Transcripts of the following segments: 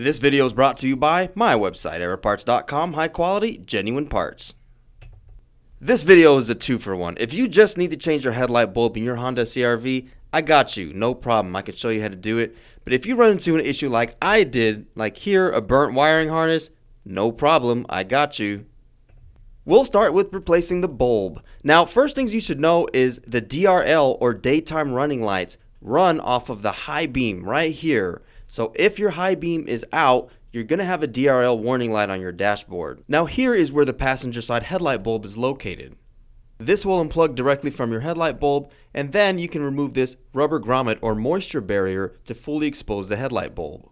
This video is brought to you by my website, aeroparts.com, high quality, genuine parts. This video is a 2-for-1. If you just need to change your headlight bulb in your Honda CR-V, I got you, no problem. I can show you how to do it. But if you run into an issue like I did, like here, a burnt wiring harness, no problem, I got you. We'll start with replacing the bulb. Now, first things you should know is the DRL, or daytime running lights, run off of the high beam right here. So if your high beam is out, you're going to have a DRL warning light on your dashboard. Now here is where the passenger side headlight bulb is located. This will unplug directly from your headlight bulb, and then you can remove this rubber grommet or moisture barrier to fully expose the headlight bulb.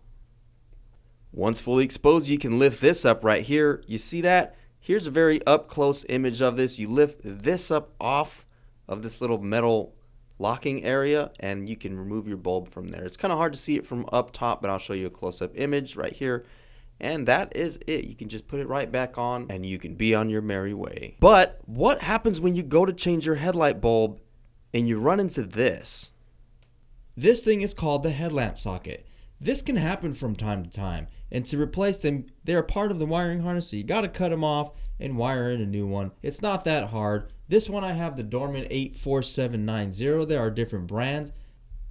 Once fully exposed, you can lift this up right here. You see that? Here's a very up close image of this. You lift this up off of this little metal locking area and you can remove your bulb from there. It's kind of hard to see it from up top, but I'll show you a close-up image right here. And that is it. You can just put it right back on and you can be on your merry way. But what happens when you go to change your headlight bulb and you run into this? This thing is called the headlamp socket. This can happen from time to time, and to replace them, they're part of the wiring harness, so you got to cut them off and wire in a new one. It's not that hard. This one I have the Dorman 84790. There are different brands.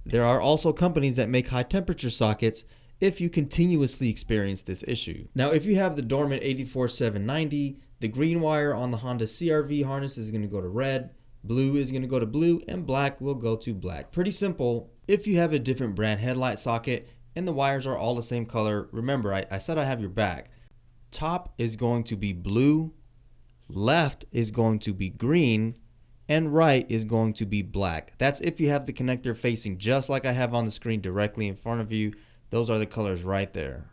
There are also companies that make high temperature sockets if you continuously experience this issue. Now if you have the Dorman 84790, the green wire on the Honda CR-V harness is going to go to red, blue is going to go to blue, and black will go to black. Pretty simple. If you have a different brand headlight socket and the wires are all the same color, remember I said I have your back. Top is going to be blue, left is going to be green, and right is going to be black. That's if you have the connector facing just like I have on the screen directly in front of you. Those are the colors right there.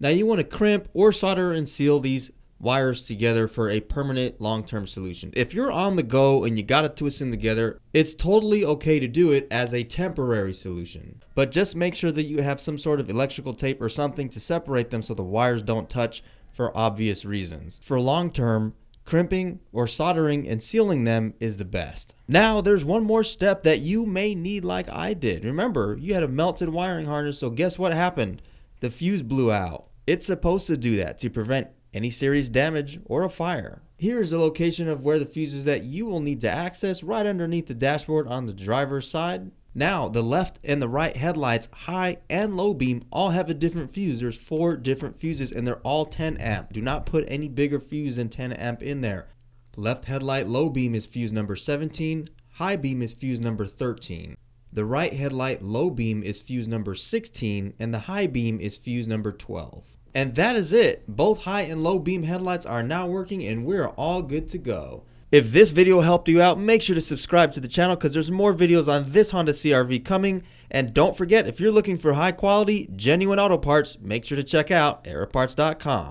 Now you want to crimp or solder and seal these wires together for a permanent long-term solution. If you're on the go and you got to twist them together, it's totally okay to do it as a temporary solution. But just make sure that you have some sort of electrical tape or something to separate them so the wires don't touch for obvious reasons. For long-term, crimping or soldering and sealing them is the best. Now there's one more step that you may need like I did. Remember, you had a melted wiring harness, so guess what happened? The fuse blew out. It's supposed to do that to prevent any serious damage or a fire. Here is the location of where the fuses that you will need to access right underneath the dashboard on the driver's side. Now the left and the right headlights, high and low beam, all have a different fuse. There's 4 different fuses and they're all 10 amp. Do not put any bigger fuse than 10 amp in there. Left headlight low beam is fuse number 17, high beam is fuse number 13. The right headlight low beam is fuse number 16 and the high beam is fuse number 12. And that is it. Both high and low beam headlights are now working and we're all good to go. If this video helped you out, make sure to subscribe to the channel because there's more videos on this Honda CR-V coming. And don't forget, if you're looking for high quality, genuine auto parts, make sure to check out aeroparts.com.